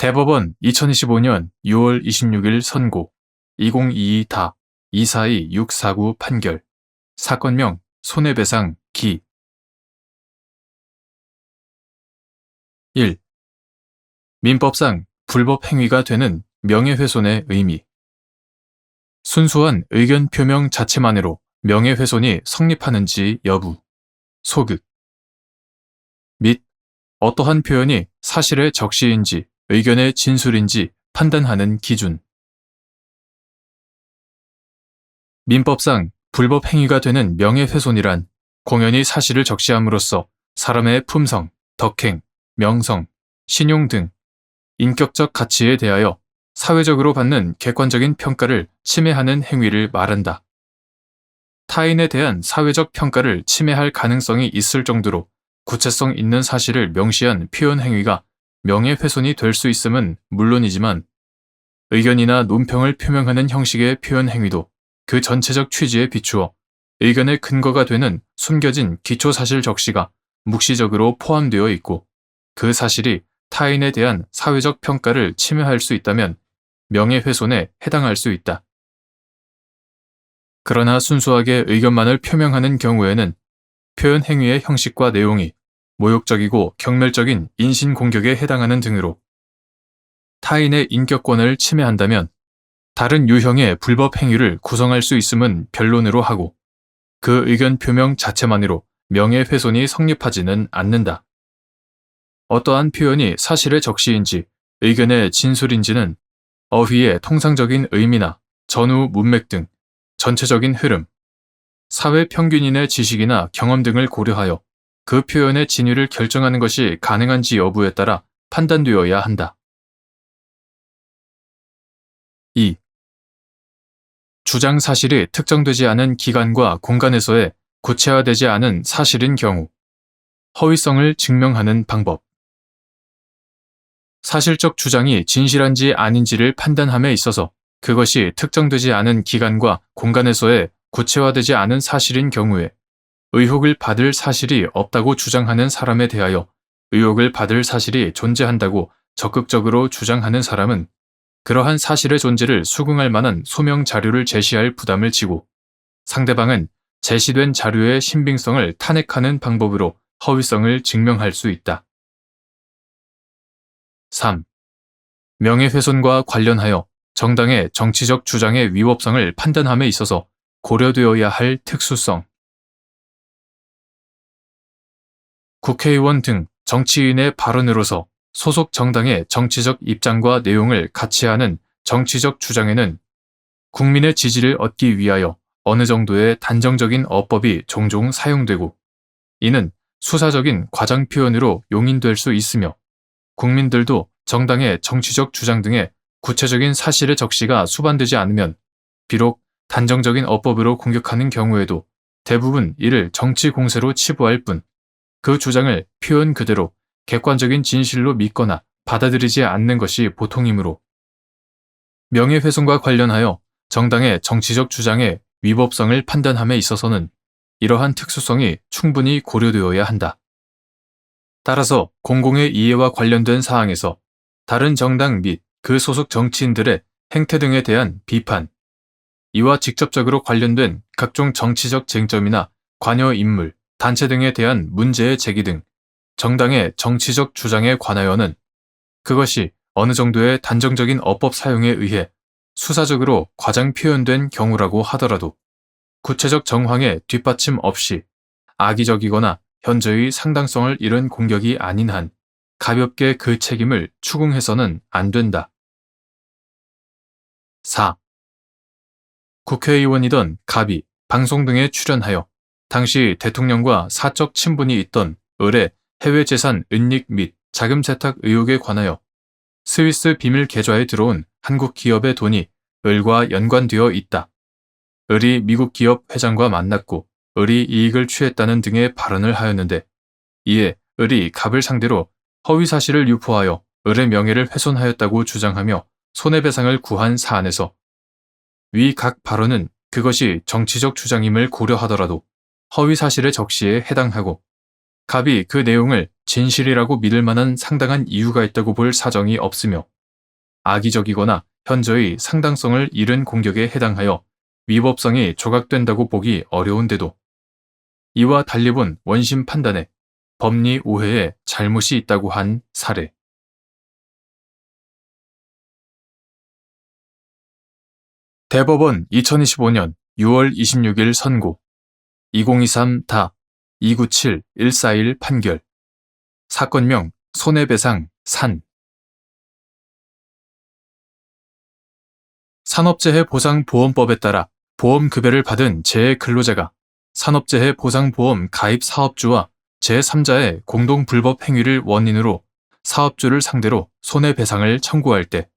대법원 2025년 6월 26일 선고 2022-242-649 판결 사건명 손해배상 기 1. 민법상 불법 행위가 되는 명예훼손의 의미 순수한 의견 표명 자체만으로 명예훼손이 성립하는지 여부 소극 및 어떠한 표현이 사실의 적시인지 의견의 진술인지 판단하는 기준 민법상 불법 행위가 되는 명예훼손이란 공연히 사실을 적시함으로써 사람의 품성, 덕행, 명성, 신용 등 인격적 가치에 대하여 사회적으로 받는 객관적인 평가를 침해하는 행위를 말한다. 타인에 대한 사회적 평가를 침해할 가능성이 있을 정도로 구체성 있는 사실을 명시한 표현 행위가 명예훼손이 될 수 있음은 물론이지만 의견이나 논평을 표명하는 형식의 표현 행위도 그 전체적 취지에 비추어 의견의 근거가 되는 숨겨진 기초사실 적시가 묵시적으로 포함되어 있고 그 사실이 타인에 대한 사회적 평가를 침해할 수 있다면 명예훼손에 해당할 수 있다. 그러나 순수하게 의견만을 표명하는 경우에는 표현 행위의 형식과 내용이 모욕적이고 경멸적인 인신공격에 해당하는 등으로 타인의 인격권을 침해한다면 다른 유형의 불법 행위를 구성할 수 있음은 변론으로 하고 그 의견 표명 자체만으로 명예훼손이 성립하지는 않는다. 어떠한 표현이 사실의 적시인지 의견의 진술인지는 어휘의 통상적인 의미나 전후 문맥 등 전체적인 흐름, 사회 평균인의 지식이나 경험 등을 고려하여 그 표현의 진위를 결정하는 것이 가능한지 여부에 따라 판단되어야 한다. 2. 주장 사실이 특정되지 않은 기간과 공간에서의 구체화되지 않은 사실인 경우 허위성을 증명하는 방법 사실적 주장이 진실한지 아닌지를 판단함에 있어서 그것이 특정되지 않은 기간과 공간에서의 구체화되지 않은 사실인 경우에 의혹을 받을 사실이 없다고 주장하는 사람에 대하여 의혹을 받을 사실이 존재한다고 적극적으로 주장하는 사람은 그러한 사실의 존재를 수긍할 만한 소명 자료를 제시할 부담을 지고 상대방은 제시된 자료의 신빙성을 탄핵하는 방법으로 허위성을 증명할 수 있다. 3. 명예훼손과 관련하여 정당의 정치적 주장의 위법성을 판단함에 있어서 고려되어야 할 특수성 국회의원 등 정치인의 발언으로서 소속 정당의 정치적 입장과 내용을 같이 하는 정치적 주장에는 국민의 지지를 얻기 위하여 어느 정도의 단정적인 어법이 종종 사용되고 이는 수사적인 과장 표현으로 용인될 수 있으며 국민들도 정당의 정치적 주장 등의 구체적인 사실의 적시가 수반되지 않으면 비록 단정적인 어법으로 공격하는 경우에도 대부분 이를 정치 공세로 치부할 뿐 그 주장을 표현 그대로 객관적인 진실로 믿거나 받아들이지 않는 것이 보통이므로 명예훼손과 관련하여 정당의 정치적 주장의 위법성을 판단함에 있어서는 이러한 특수성이 충분히 고려되어야 한다. 따라서 공공의 이해와 관련된 사항에서 다른 정당 및 그 소속 정치인들의 행태 등에 대한 비판, 이와 직접적으로 관련된 각종 정치적 쟁점이나 관여 인물, 단체 등에 대한 문제의 제기 등 정당의 정치적 주장에 관하여는 그것이 어느 정도의 단정적인 어법 사용에 의해 수사적으로 과장 표현된 경우라고 하더라도 구체적 정황의 뒷받침 없이 악의적이거나 현저히 상당성을 잃은 공격이 아닌 한 가볍게 그 책임을 추궁해서는 안 된다. 4. 국회의원이던 갑이 방송 등에 출연하여 당시 대통령과 사적 친분이 있던 을의 해외 재산 은닉 및 자금 세탁 의혹에 관하여 스위스 비밀 계좌에 들어온 한국 기업의 돈이 을과 연관되어 있다. 을이 미국 기업 회장과 만났고 을이 이익을 취했다는 등의 발언을 하였는데 이에 을이 갑을 상대로 허위 사실을 유포하여 을의 명예를 훼손하였다고 주장하며 손해배상을 구한 사안에서 위 각 발언은 그것이 정치적 주장임을 고려하더라도 허위 사실의 적시에 해당하고 갑이 그 내용을 진실이라고 믿을 만한 상당한 이유가 있다고 볼 사정이 없으며 악의적이거나 현저히 상당성을 잃은 공격에 해당하여 위법성이 조각된다고 보기 어려운데도 이와 달리 본 원심 판단에 법리 오해에 잘못이 있다고 한 사례. 대법원 2025년 6월 26일 선고 2023다 297-141 판결 사건명 손해배상 산 산업재해보상보험법에 따라 보험급여를 받은 재해근로자가 산업재해보상보험 가입 사업주와 제3자의 공동불법 행위를 원인으로 사업주를 상대로 손해배상을 청구할 때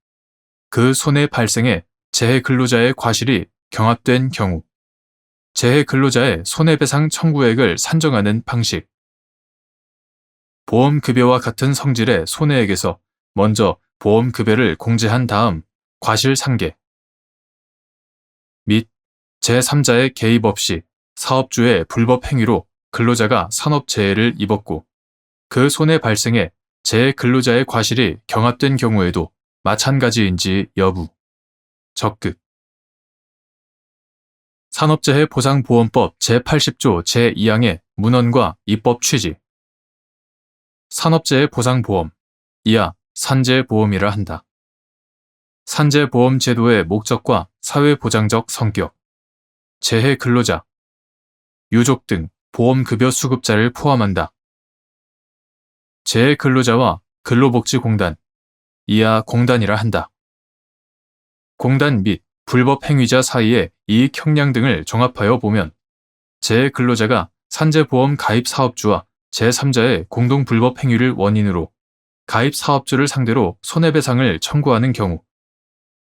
그 손해 발생에 재해근로자의 과실이 경합된 경우 재해근로자의 손해배상 청구액을 산정하는 방식 보험급여와 같은 성질의 손해액에서 먼저 보험급여를 공제한 다음 과실상계 및 제3자의 개입 없이 사업주의 불법 행위로 근로자가 산업재해를 입었고 그 손해 발생에 재해근로자의 과실이 경합된 경우에도 마찬가지인지 여부 적극 산업재해보상보험법 제80조 제2항의 문헌과 입법 취지 산업재해보상보험 이하 산재보험이라 한다. 산재보험 제도의 목적과 사회보장적 성격 재해근로자 유족 등 보험급여 수급자를 포함한다. 재해근로자와 근로복지공단 이하 공단이라 한다. 공단 및 불법 행위자 사이의 이익 형량 등을 종합하여 보면 재해근로자가 산재보험 가입 사업주와 제3자의 공동 불법 행위를 원인으로 가입 사업주를 상대로 손해배상을 청구하는 경우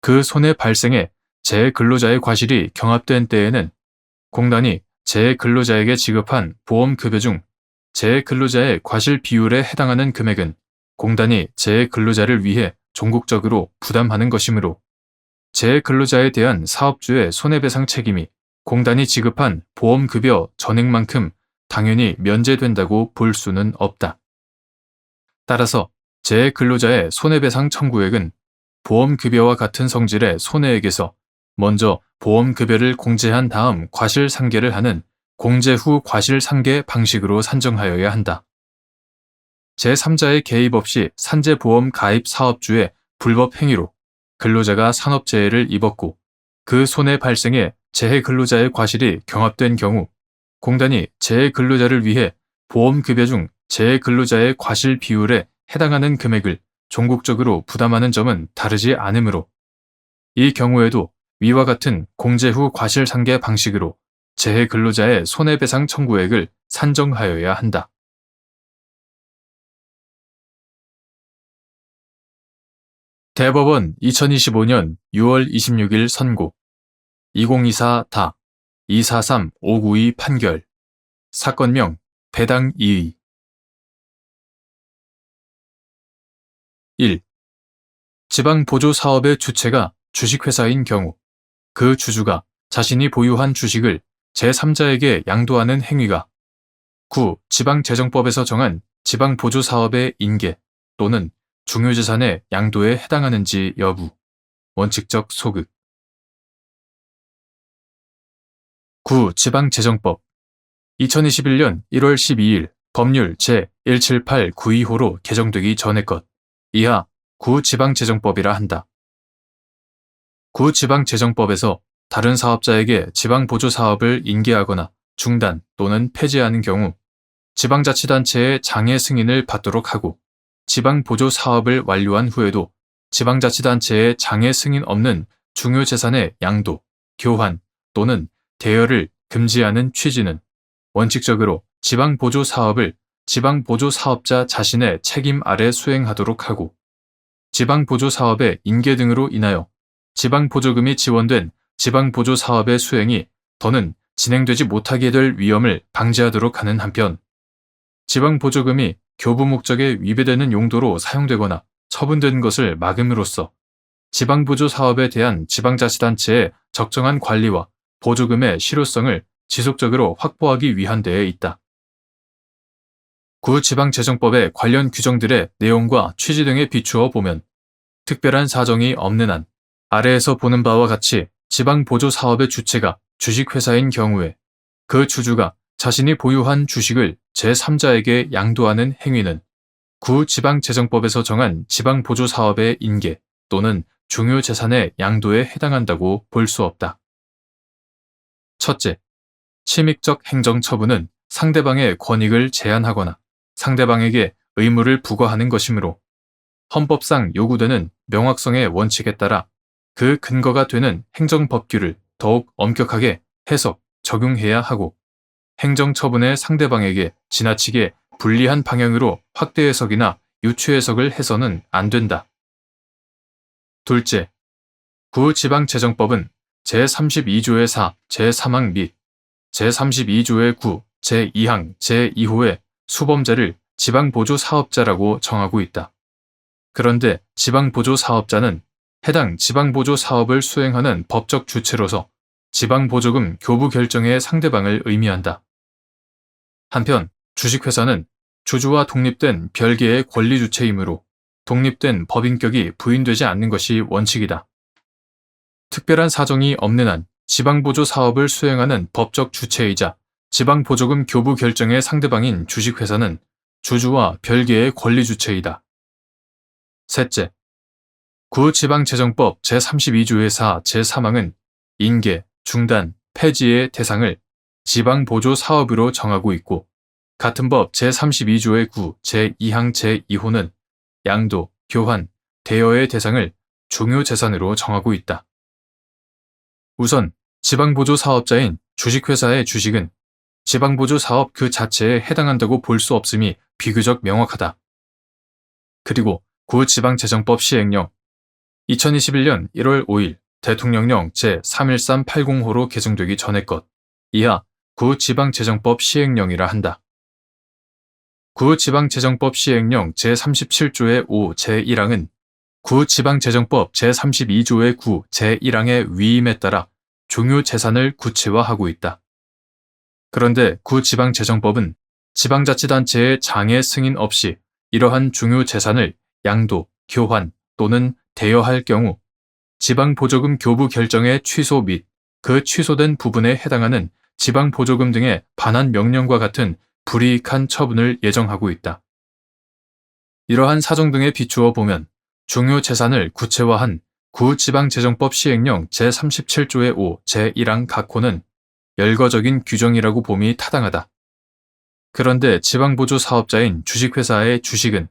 그 손해 발생에 재해근로자의 과실이 경합된 때에는 공단이 재해근로자에게 지급한 보험급여 중 재해근로자의 과실 비율에 해당하는 금액은 공단이 재해근로자를 위해 종국적으로 부담하는 것이므로 재해근로자에 대한 사업주의 손해배상 책임이 공단이 지급한 보험급여 전액만큼 당연히 면제된다고 볼 수는 없다. 따라서 재해근로자의 손해배상 청구액은 보험급여와 같은 성질의 손해액에서 먼저 보험급여를 공제한 다음 과실상계를 하는 공제 후 과실상계 방식으로 산정하여야 한다. 제3자의 개입 없이 산재보험 가입 사업주의 불법 행위로 근로자가 산업재해를 입었고 그 손해 발생에 재해근로자의 과실이 경합된 경우 공단이 재해근로자를 위해 보험급여 중 재해근로자의 과실 비율에 해당하는 금액을 종국적으로 부담하는 점은 다르지 않으므로 이 경우에도 위와 같은 공제 후 과실상계 방식으로 재해근로자의 손해배상 청구액을 산정하여야 한다. 대법원 2025년 6월 26일 선고 2024다 243-592 판결 사건명 배당 이의 1. 지방보조사업의 주체가 주식회사인 경우 그 주주가 자신이 보유한 주식을 제3자에게 양도하는 행위가 9. 지방재정법에서 정한 지방보조사업의 인계 또는 중요재산의 양도에 해당하는지 여부 원칙적 소극 9. 지방재정법 2021년 1월 12일 법률 제17892호로 개정되기 전의 것 이하 9. 지방재정법이라 한다. 9. 지방재정법에서 다른 사업자에게 지방보조사업을 인계하거나 중단 또는 폐지하는 경우 지방자치단체의 장애 승인을 받도록 하고 지방보조사업을 완료한 후에도 지방자치단체의 장애 승인 없는 중요재산의 양도, 교환 또는 대여를 금지하는 취지는 원칙적으로 지방보조사업을 지방보조사업자 자신의 책임 아래 수행하도록 하고 지방보조사업의 인계 등으로 인하여 지방보조금이 지원된 지방보조사업의 수행이 더는 진행되지 못하게 될 위험을 방지하도록 하는 한편 지방보조금이 교부 목적에 위배되는 용도로 사용되거나 처분되는 것을 막음으로써 지방보조사업에 대한 지방자치단체의 적정한 관리와 보조금의 실효성을 지속적으로 확보하기 위한 데에 있다. 구지방재정법의 관련 규정들의 내용과 취지 등에 비추어 보면 특별한 사정이 없는 한 아래에서 보는 바와 같이 지방보조사업의 주체가 주식회사인 경우에 그 주주가 자신이 보유한 주식을 제3자에게 양도하는 행위는 구지방재정법에서 정한 지방보조사업의 인계 또는 중요재산의 양도에 해당한다고 볼 수 없다. 첫째, 침익적 행정처분은 상대방의 권익을 제한하거나 상대방에게 의무를 부과하는 것이므로 헌법상 요구되는 명확성의 원칙에 따라 그 근거가 되는 행정법규를 더욱 엄격하게 해석, 적용해야 하고 행정처분의 상대방에게 지나치게 불리한 방향으로 확대 해석이나 유추 해석을 해서는 안 된다. 둘째, 구지방재정법은 제32조의 4, 제3항 및 제32조의 9, 제2항, 제2호의 수범자를 지방보조사업자라고 정하고 있다. 그런데 지방보조사업자는 해당 지방보조사업을 수행하는 법적 주체로서 지방보조금 교부 결정의 상대방을 의미한다. 한편 주식회사는 주주와 독립된 별개의 권리주체이므로 독립된 법인격이 부인되지 않는 것이 원칙이다. 특별한 사정이 없는 한 지방보조 사업을 수행하는 법적 주체이자 지방보조금 교부 결정의 상대방인 주식회사는 주주와 별개의 권리주체이다. 셋째, 구지방재정법 제32조의 4, 제3항은 인계, 중단, 폐지의 대상을 지방보조 사업으로 정하고 있고 같은 법 제32조의 9, 제2항, 제2호는 양도, 교환, 대여의 대상을 중요재산으로 정하고 있다. 우선 지방보조 사업자인 주식회사의 주식은 지방보조 사업 그 자체에 해당한다고 볼 수 없음이 비교적 명확하다. 그리고 구지방재정법 시행령 2021년 1월 5일 대통령령 제31380호로 개정되기 전의 것 이하 구지방재정법 시행령이라 한다. 구지방재정법 시행령 제37조의 5 제1항은 구지방재정법 제32조의 9 제1항의 위임에 따라 중요재산을 구체화하고 있다. 그런데 구지방재정법은 지방자치단체의 장애 승인 없이 이러한 중요재산을 양도, 교환 또는 대여할 경우 지방보조금 교부 결정의 취소 및 그 취소된 부분에 해당하는 지방보조금 등에 반한 명령과 같은 불이익한 처분을 예정하고 있다. 이러한 사정 등에 비추어 보면 중요재산을 구체화한 구지방재정법 시행령 제37조의 5 제1항 각호는 열거적인 규정이라고 봄이 타당하다. 그런데 지방보조 사업자인 주식회사의 주식은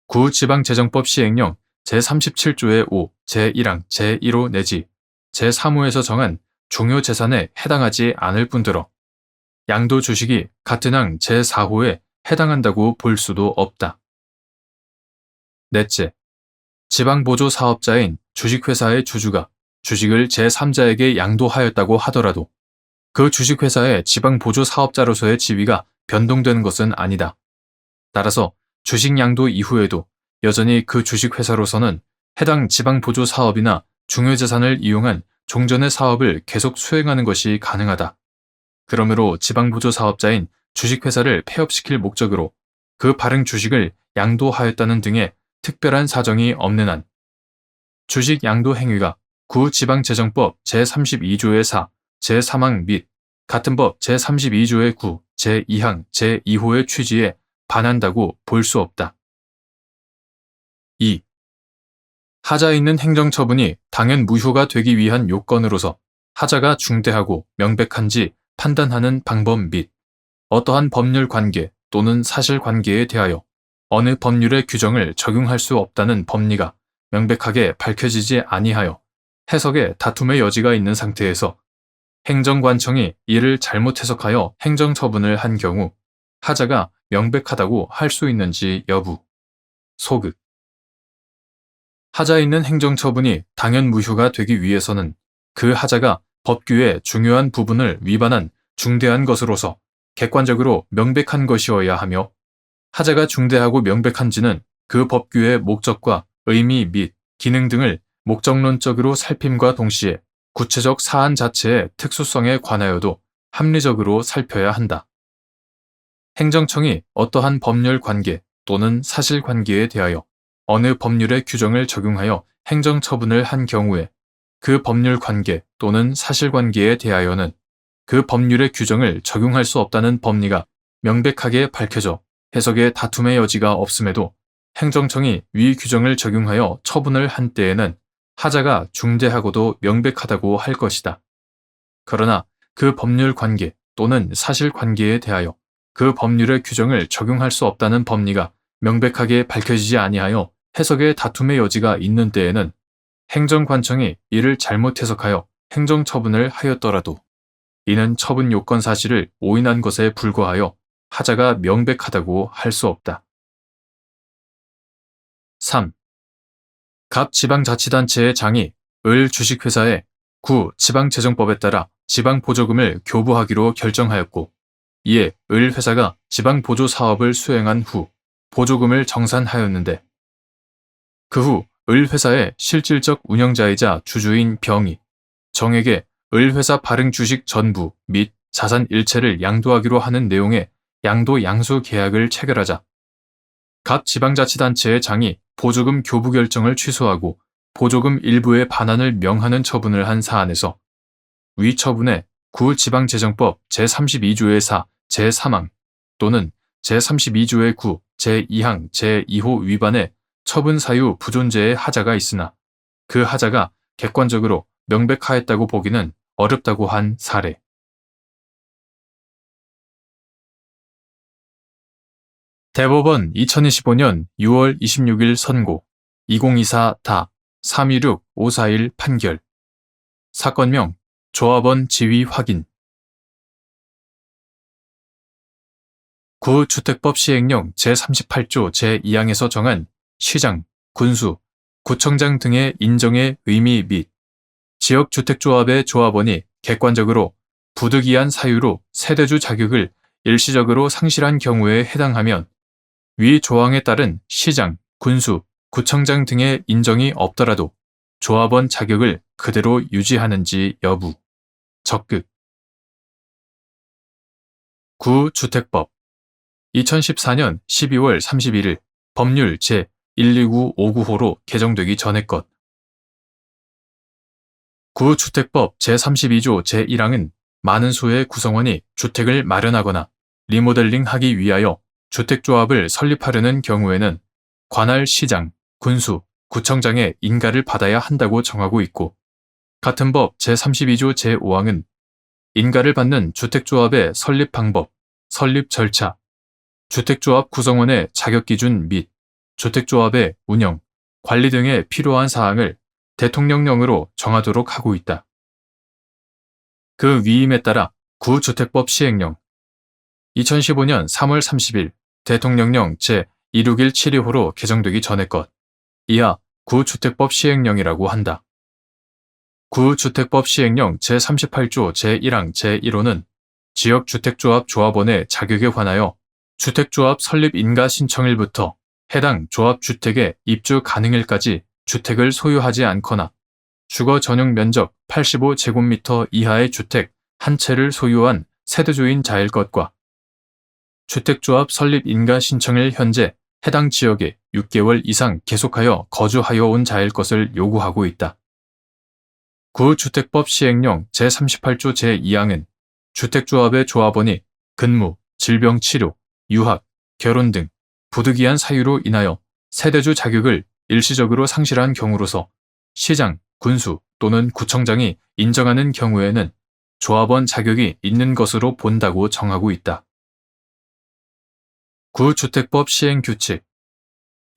구지방재정법 시행령 제37조의 5 제1항 제1호 내지 제3호에서 정한 중요재산에 해당하지 않을 뿐더러 양도 주식이 같은 항 제4호에 해당한다고 볼 수도 없다. 넷째, 지방보조 사업자인 주식회사의 주주가 주식을 제3자에게 양도하였다고 하더라도 그 주식회사의 지방보조 사업자로서의 지위가 변동되는 것은 아니다. 따라서 주식 양도 이후에도 여전히 그 주식회사로서는 해당 지방보조 사업이나 중요재산을 이용한 종전의 사업을 계속 수행하는 것이 가능하다. 그러므로 지방보조 사업자인 주식회사를 폐업시킬 목적으로 그 발행 주식을 양도하였다는 등의 특별한 사정이 없는 한 주식 양도 행위가 구지방재정법 제32조의 4, 제3항 및 같은 법 제32조의 9, 제2항, 제2호의 취지에 반한다고 볼 수 없다. 2. 하자 있는 행정처분이 당연 무효가 되기 위한 요건으로서 하자가 중대하고 명백한지 판단하는 방법 및 어떠한 법률 관계 또는 사실관계에 대하여 어느 법률의 규정을 적용할 수 없다는 법리가 명백하게 밝혀지지 아니하여 해석에 다툼의 여지가 있는 상태에서 행정관청이 이를 잘못 해석하여 행정처분을 한 경우 하자가 명백하다고 할 수 있는지 여부. 소극. 하자 있는 행정처분이 당연 무효가 되기 위해서는 그 하자가 법규의 중요한 부분을 위반한 중대한 것으로서 객관적으로 명백한 것이어야 하며 하자가 중대하고 명백한지는 그 법규의 목적과 의미 및 기능 등을 목적론적으로 살핌과 동시에 구체적 사안 자체의 특수성에 관하여도 합리적으로 살펴야 한다. 행정청이 어떠한 법률 관계 또는 사실관계에 대하여 어느 법률의 규정을 적용하여 행정처분을 한 경우에 그 법률 관계 또는 사실관계에 대하여는 그 법률의 규정을 적용할 수 없다는 법리가 명백하게 밝혀져 해석의 다툼의 여지가 없음에도 행정청이 위 규정을 적용하여 처분을 한 때에는 하자가 중대하고도 명백하다고 할 것이다. 그러나 그 법률 관계 또는 사실관계에 대하여 그 법률의 규정을 적용할 수 없다는 법리가 명백하게 밝혀지지 아니하여 해석의 다툼의 여지가 있는 때에는 행정관청이 이를 잘못 해석하여 행정처분을 하였더라도 이는 처분 요건 사실을 오인한 것에 불과하여 하자가 명백하다고 할 수 없다. 3. 갑 지방자치단체의 장이 을 주식회사에 구 지방재정법에 따라 지방보조금을 교부하기로 결정하였고 이에 을 회사가 지방보조 사업을 수행한 후 보조금을 정산하였는데 그 후 을 회사의 실질적 운영자이자 주주인 병이 정에게 을 회사 발행 주식 전부 및 자산 일체를 양도하기로 하는 내용의 양도 양수 계약을 체결하자 각 지방자치단체의 장이 보조금 교부 결정을 취소하고 보조금 일부의 반환을 명하는 처분을 한 사안에서 위 처분에 구지방재정법 제32조의 4, 제3항 또는 제32조의 9, 제2항, 제2호 위반의 처분 사유 부존재의 하자가 있으나 그 하자가 객관적으로 명백하였다고 보기는 어렵다고 한 사례. 대법원 2025년 6월 26일 선고 2024다 326-541 판결 사건명 조합원 지위 확인 구주택법 시행령 제38조 제2항에서 정한 시장, 군수, 구청장 등의 인정의 의미 및 지역주택조합의 조합원이 객관적으로 부득이한 사유로 세대주 자격을 일시적으로 상실한 경우에 해당하면 위 조항에 따른 시장, 군수, 구청장 등의 인정이 없더라도 조합원 자격을 그대로 유지하는지 여부. 적극. 구주택법 2014년 12월 31일 법률 제12959호로 개정되기 전의 것. 구주택법 제32조 제1항은 많은 수의 구성원이 주택을 마련하거나 리모델링하기 위하여 주택조합을 설립하려는 경우에는 관할 시장, 군수, 구청장의 인가를 받아야 한다고 정하고 있고 같은 법 제32조 제5항은 인가를 받는 주택조합의 설립 방법, 설립 절차, 주택조합 구성원의 자격기준 및 주택조합의 운영, 관리 등에 필요한 사항을 대통령령으로 정하도록 하고 있다. 그 위임에 따라 구주택법 시행령 2015년 3월 30일 대통령령 제26172호로 개정되기 전의 것. 이하 구주택법 시행령이라고 한다. 구주택법 시행령 제38조 제1항 제1호는 지역주택조합 조합원의 자격에 관하여 주택조합 설립 인가 신청일부터 해당 조합 주택의 입주 가능일까지 주택을 소유하지 않거나 주거 전용 면적 85제곱미터 이하의 주택 한 채를 소유한 세대주인 자일 것과 주택조합 설립 인가 신청일 현재 해당 지역에 6개월 이상 계속하여 거주하여 온 자일 것을 요구하고 있다. 구주택법 시행령 제38조 제2항은 주택조합의 조합원이 근무, 질병치료, 유학, 결혼 등 부득이한 사유로 인하여 세대주 자격을 일시적으로 상실한 경우로서 시장, 군수 또는 구청장이 인정하는 경우에는 조합원 자격이 있는 것으로 본다고 정하고 있다. 구주택법 시행규칙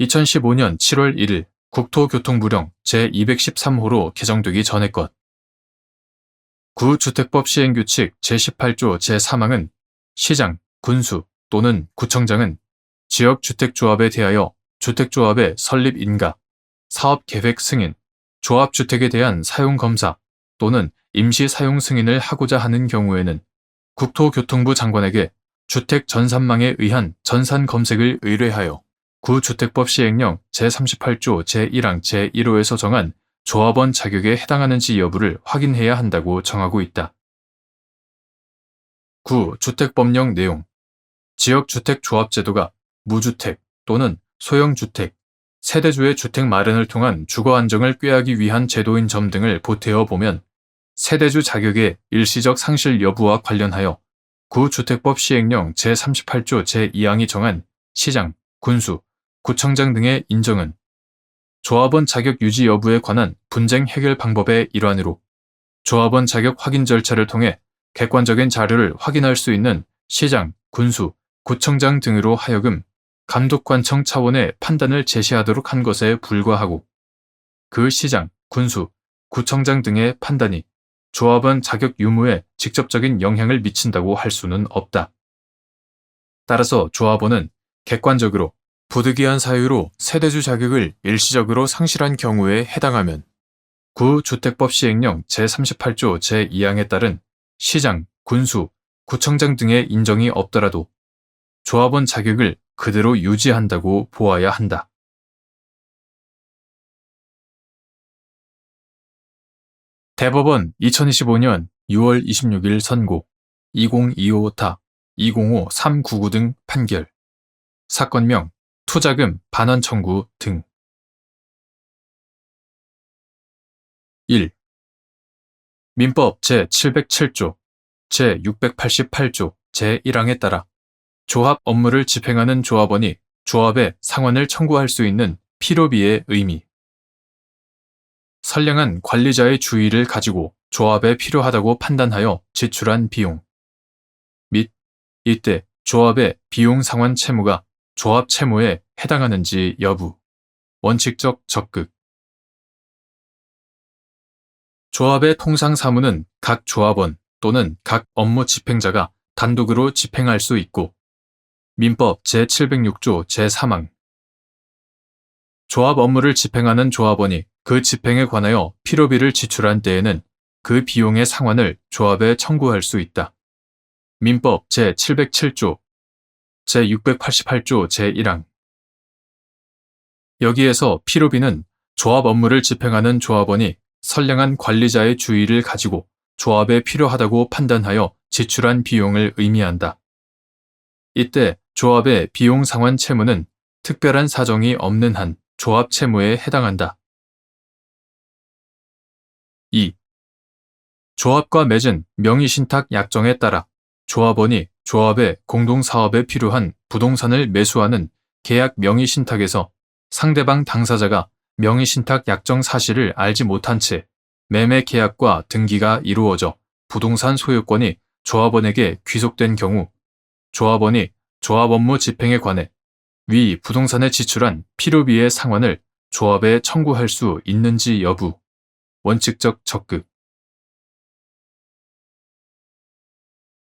2015년 7월 1일 국토교통부령 제213호로 개정되기 전의 것. 구주택법 시행규칙 제18조 제3항은 시장, 군수 또는 구청장은 지역주택조합에 대하여 주택조합의 설립 인가, 사업계획 승인, 조합주택에 대한 사용검사 또는 임시사용 승인을 하고자 하는 경우에는 국토교통부 장관에게 주택 전산망에 의한 전산 검색을 의뢰하여 구주택법 시행령 제38조 제1항 제1호에서 정한 조합원 자격에 해당하는지 여부를 확인해야 한다고 정하고 있다. 구주택법령 내용 지역주택조합제도가 무주택 또는 소형주택, 세대주의 주택 마련을 통한 주거 안정을 꾀하기 위한 제도인 점 등을 보태어 보면 세대주 자격의 일시적 상실 여부와 관련하여 구주택법 시행령 제38조 제2항이 정한 시장, 군수, 구청장 등의 인정은 조합원 자격 유지 여부에 관한 분쟁 해결 방법의 일환으로 조합원 자격 확인 절차를 통해 객관적인 자료를 확인할 수 있는 시장, 군수, 구청장 등으로 하여금 감독관청 차원의 판단을 제시하도록 한 것에 불과하고 그 시장, 군수, 구청장 등의 판단이 조합원 자격 유무에 직접적인 영향을 미친다고 할 수는 없다. 따라서 조합원은 객관적으로 부득이한 사유로 세대주 자격을 일시적으로 상실한 경우에 해당하면 구주택법 시행령 제38조 제2항에 따른 시장, 군수, 구청장 등의 인정이 없더라도 조합원 자격을 그대로 유지한다고 보아야 한다. 대법원 2025년 6월 26일 선고 2025타 205399 등 판결 사건명 투자금 반환 청구 등 1. 민법 제707조, 제688조 제1항에 따라 조합 업무를 집행하는 조합원이 조합에 상환을 청구할 수 있는 필요비의 의미 선량한 관리자의 주의를 가지고 조합에 필요하다고 판단하여 지출한 비용 및 이때 조합의 비용 상환 채무가 조합 채무에 해당하는지 여부 원칙적 적극 조합의 통상 사무는 각 조합원 또는 각 업무 집행자가 단독으로 집행할 수 있고 민법 제706조 제3항 조합 업무를 집행하는 조합원이 그 집행에 관하여 필요비를 지출한 때에는 그 비용의 상환을 조합에 청구할 수 있다. 민법 제707조, 제688조 제1항 여기에서 필요비는 조합 업무를 집행하는 조합원이 선량한 관리자의 주의를 가지고 조합에 필요하다고 판단하여 지출한 비용을 의미한다. 이때 조합의 비용 상환 채무는 특별한 사정이 없는 한 조합 채무에 해당한다. 2. 조합과 맺은 명의신탁 약정에 따라 조합원이 조합의 공동사업에 필요한 부동산을 매수하는 계약 명의신탁에서 상대방 당사자가 명의신탁 약정 사실을 알지 못한 채 매매 계약과 등기가 이루어져 부동산 소유권이 조합원에게 귀속된 경우 조합원이 조합 업무 집행에 관해 위 부동산에 지출한 필요비의 상환을 조합에 청구할 수 있는지 여부 원칙적 적극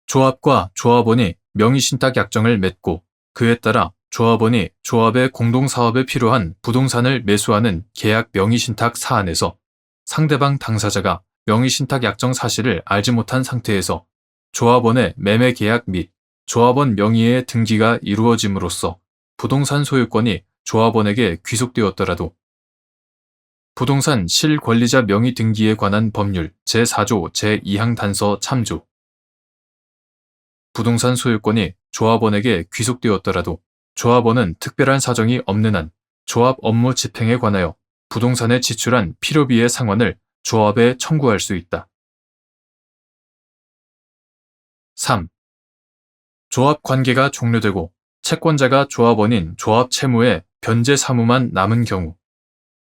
조합과 조합원이 명의신탁 약정을 맺고 그에 따라 조합원이 조합의 공동사업에 필요한 부동산을 매수하는 계약 명의신탁 사안에서 상대방 당사자가 명의신탁 약정 사실을 알지 못한 상태에서 조합원의 매매 계약 및 조합원 명의의 등기가 이루어짐으로써 부동산 소유권이 조합원에게 귀속되었더라도 부동산 실권리자 명의 등기에 관한 법률 제4조 제2항 단서 참조 부동산 소유권이 조합원에게 귀속되었더라도 조합원은 특별한 사정이 없는 한 조합 업무 집행에 관하여 부동산에 지출한 필요비의 상환을 조합에 청구할 수 있다. 3. 조합 관계가 종료되고 채권자가 조합원인 조합 채무에 변제 사무만 남은 경우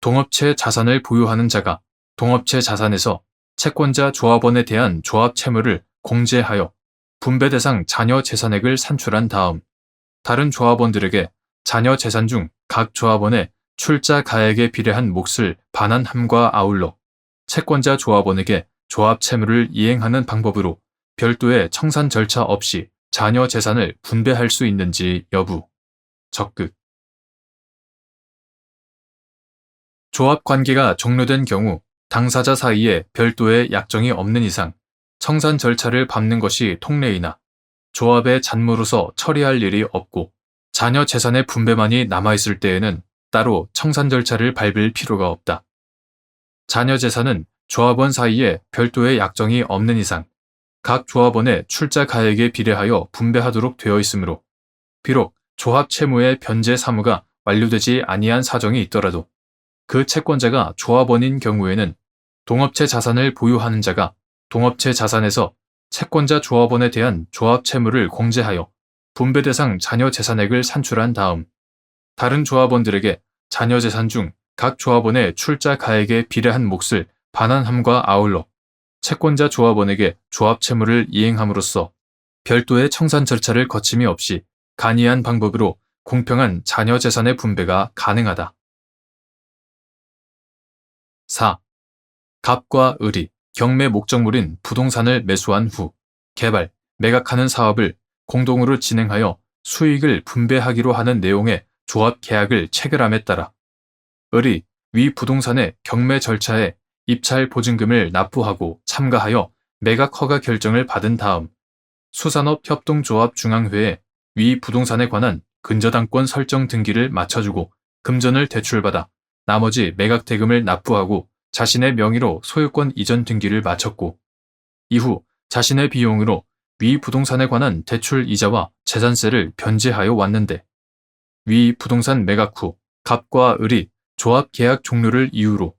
동업체 자산을 보유하는 자가 동업체 자산에서 채권자 조합원에 대한 조합 채무를 공제하여 분배 대상 자녀 재산액을 산출한 다음 다른 조합원들에게 자녀 재산 중 각 조합원의 출자 가액에 비례한 몫을 반환함과 아울러 채권자 조합원에게 조합 채무를 이행하는 방법으로 별도의 청산 절차 없이 자녀 재산을 분배할 수 있는지 여부 적극 조합 관계가 종료된 경우 당사자 사이에 별도의 약정이 없는 이상 청산 절차를 밟는 것이 통례이나 조합의 잔무로서 처리할 일이 없고 자녀 재산의 분배만이 남아있을 때에는 따로 청산 절차를 밟을 필요가 없다. 자녀 재산은 조합원 사이에 별도의 약정이 없는 이상 각 조합원의 출자 가액에 비례하여 분배하도록 되어 있으므로 비록 조합 채무의 변제 사무가 완료되지 아니한 사정이 있더라도 그 채권자가 조합원인 경우에는 동업체 자산을 보유하는 자가 동업체 자산에서 채권자 조합원에 대한 조합 채무를 공제하여 분배 대상 자녀 재산액을 산출한 다음 다른 조합원들에게 자녀 재산 중 각 조합원의 출자 가액에 비례한 몫을 반환함과 아울러 채권자 조합원에게 조합 채무를 이행함으로써 별도의 청산 절차를 거침이 없이 간이한 방법으로 공평한 자녀 재산의 분배가 가능하다. 4. 갑과 을이 경매 목적물인 부동산을 매수한 후 개발, 매각하는 사업을 공동으로 진행하여 수익을 분배하기로 하는 내용의 조합 계약을 체결함에 따라 을이 위 부동산의 경매 절차에 입찰 보증금을 납부하고 참가하여 매각 허가 결정을 받은 다음 수산업협동조합 중앙회에 위 부동산에 관한 근저당권 설정 등기를 맞춰주고 금전을 대출받아 나머지 매각 대금을 납부하고 자신의 명의로 소유권 이전 등기를 마쳤고 이후 자신의 비용으로 위 부동산에 관한 대출 이자와 재산세를 변제하여 왔는데 위 부동산 매각 후 갑과 을이 조합 계약 종료를 이유로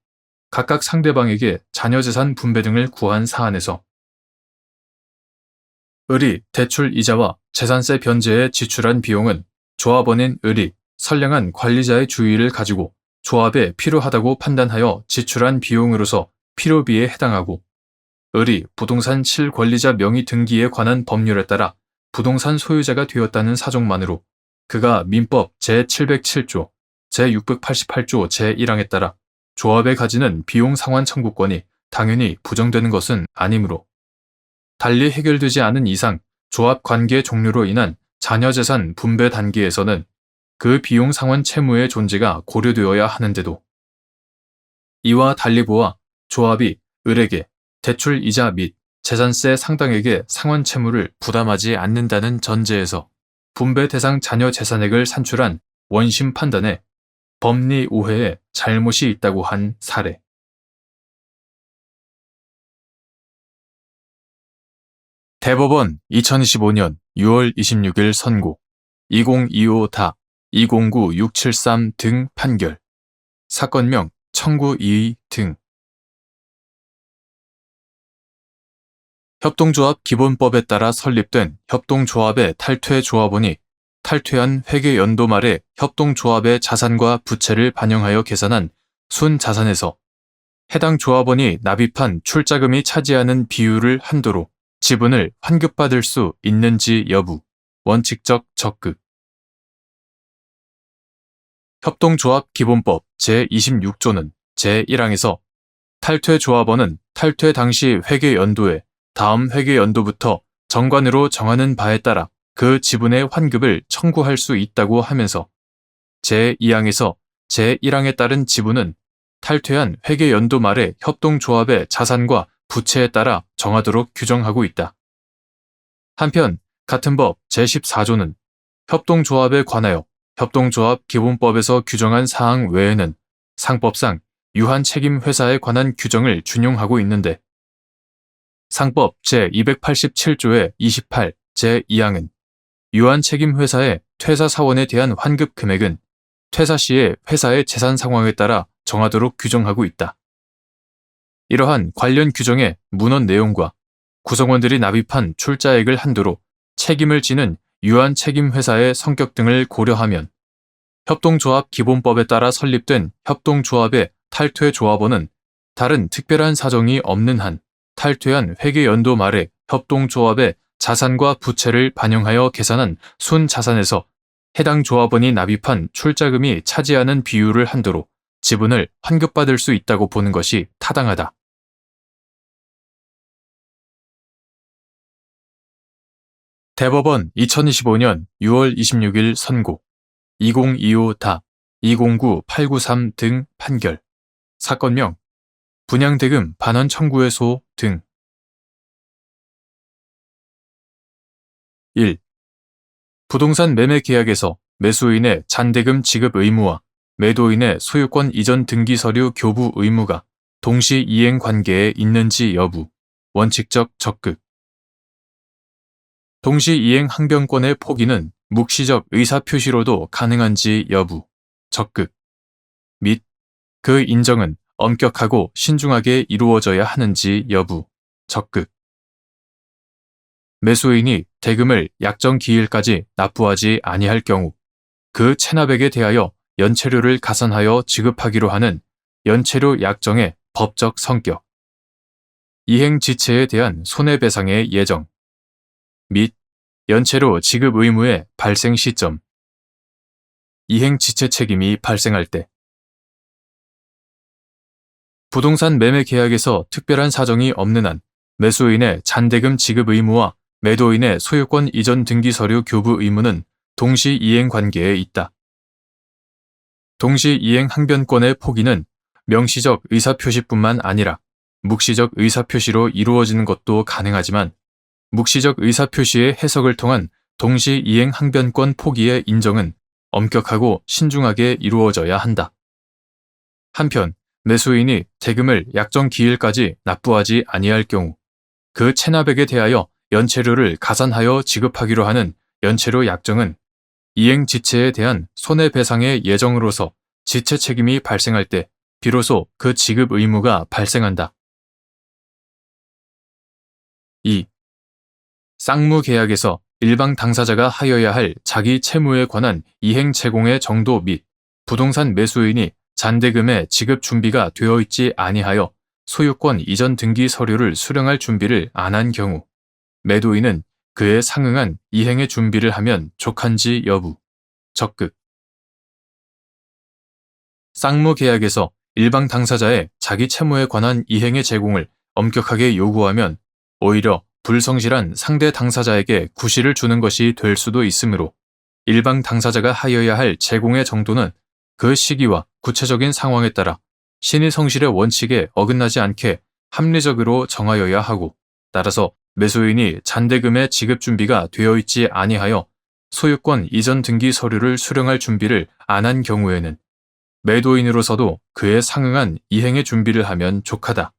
각각 상대방에게 자녀재산 분배 등을 구한 사안에서 을이 대출 이자와 재산세 변제에 지출한 비용은 조합원인 을이 선량한 관리자의 주의를 가지고 조합에 필요하다고 판단하여 지출한 비용으로서 필요비에 해당하고 을이 부동산 실권리자 명의 등기에 관한 법률에 따라 부동산 소유자가 되었다는 사정만으로 그가 민법 제707조, 제688조 제1항에 따라 조합에 가지는 비용 상환 청구권이 당연히 부정되는 것은 아니므로 달리 해결되지 않은 이상 조합 관계 종료로 인한 자녀재산 분배 단계에서는 그 비용 상환 채무의 존재가 고려되어야 하는데도 이와 달리 보아 조합이 을에게 대출 이자 및 재산세 상당액의 상환 채무를 부담하지 않는다는 전제에서 분배 대상 자녀 재산액을 산출한 원심 판단에 법리 오해에 잘못이 있다고 한 사례. 대법원 2025년 6월 26일 선고 2025다 209673 등 판결 사건명 청구 이의 등 협동조합 기본법에 따라 설립된 협동조합의 탈퇴 조합원이 탈퇴한 회계연도 말에 협동조합의 자산과 부채를 반영하여 계산한 순자산에서 해당 조합원이 납입한 출자금이 차지하는 비율을 한도로 지분을 환급받을 수 있는지 여부, 원칙적 적극. 협동조합 기본법 제26조는 제1항에서 탈퇴 조합원은 탈퇴 당시 회계연도에 다음 회계연도부터 정관으로 정하는 바에 따라 그 지분의 환급을 청구할 수 있다고 하면서 제2항에서 제1항에 따른 지분은 탈퇴한 회계연도 말에 협동조합의 자산과 부채에 따라 정하도록 규정하고 있다. 한편 같은 법 제14조는 협동조합에 관하여 협동조합 기본법에서 규정한 사항 외에는 상법상 유한책임회사에 관한 규정을 준용하고 있는데 상법 제287조의 28 제2항은 유한책임회사의 퇴사사원에 대한 환급 금액은 퇴사 시의 회사의 재산 상황에 따라 정하도록 규정하고 있다. 이러한 관련 규정의 문헌 내용과 구성원들이 납입한 출자액을 한도로 책임을 지는 유한책임회사의 성격 등을 고려하면 협동조합 기본법에 따라 설립된 협동조합의 탈퇴 조합원은 다른 특별한 사정이 없는 한 탈퇴한 회계연도 말에 협동조합의 자산과 부채를 반영하여 계산한 순자산에서 해당 조합원이 납입한 출자금이 차지하는 비율을 한도로 지분을 환급받을 수 있다고 보는 것이 타당하다. 대법원 2025년 6월 26일 선고 2025다 209893 등 판결 사건명 분양대금 반환 청구의 소 등 1. 부동산 매매 계약에서 매수인의 잔대금 지급 의무와 매도인의 소유권 이전 등기 서류 교부 의무가 동시 이행 관계에 있는지 여부, 원칙적 적극. 동시 이행 항변권의 포기는 묵시적 의사표시로도 가능한지 여부, 적극, 및 그 인정은 엄격하고 신중하게 이루어져야 하는지 여부, 적극. 매수인이 대금을 약정 기일까지 납부하지 아니할 경우 그 체납액에 대하여 연체료를 가산하여 지급하기로 하는 연체료 약정의 법적 성격, 이행 지체에 대한 손해배상의 예정, 및 연체료 지급 의무의 발생 시점, 이행 지체 책임이 발생할 때, 부동산 매매 계약에서 특별한 사정이 없는 한 매수인의 잔대금 지급 의무와 매도인의 소유권 이전 등기 서류 교부 의무는 동시 이행 관계에 있다. 동시 이행 항변권의 포기는 명시적 의사표시뿐만 아니라 묵시적 의사표시로 이루어지는 것도 가능하지만 묵시적 의사표시의 해석을 통한 동시 이행 항변권 포기의 인정은 엄격하고 신중하게 이루어져야 한다. 한편 매수인이 대금을 약정 기일까지 납부하지 아니할 경우 그 체납액에 대하여 연체료를 가산하여 지급하기로 하는 연체료 약정은 이행 지체에 대한 손해배상의 예정으로서 지체 책임이 발생할 때 비로소 그 지급 의무가 발생한다. 2. 쌍무계약에서 일방 당사자가 하여야 할 자기 채무에 관한 이행 제공의 정도 및 부동산 매수인이 잔대금의 지급 준비가 되어 있지 아니하여 소유권 이전 등기 서류를 수령할 준비를 안 한 경우 매도인은 그에 상응한 이행의 준비를 하면 족한지 여부, 적극. 쌍무계약에서 일방 당사자의 자기 채무에 관한 이행의 제공을 엄격하게 요구하면 오히려 불성실한 상대 당사자에게 구실을 주는 것이 될 수도 있으므로 일방 당사자가 하여야 할 제공의 정도는 그 시기와 구체적인 상황에 따라 신의성실의 원칙에 어긋나지 않게 합리적으로 정하여야 하고 따라서 매수인이 잔대금의 지급 준비가 되어 있지 아니하여 소유권 이전 등기 서류를 수령할 준비를 안 한 경우에는 매도인으로서도 그에 상응한 이행의 준비를 하면 족하다.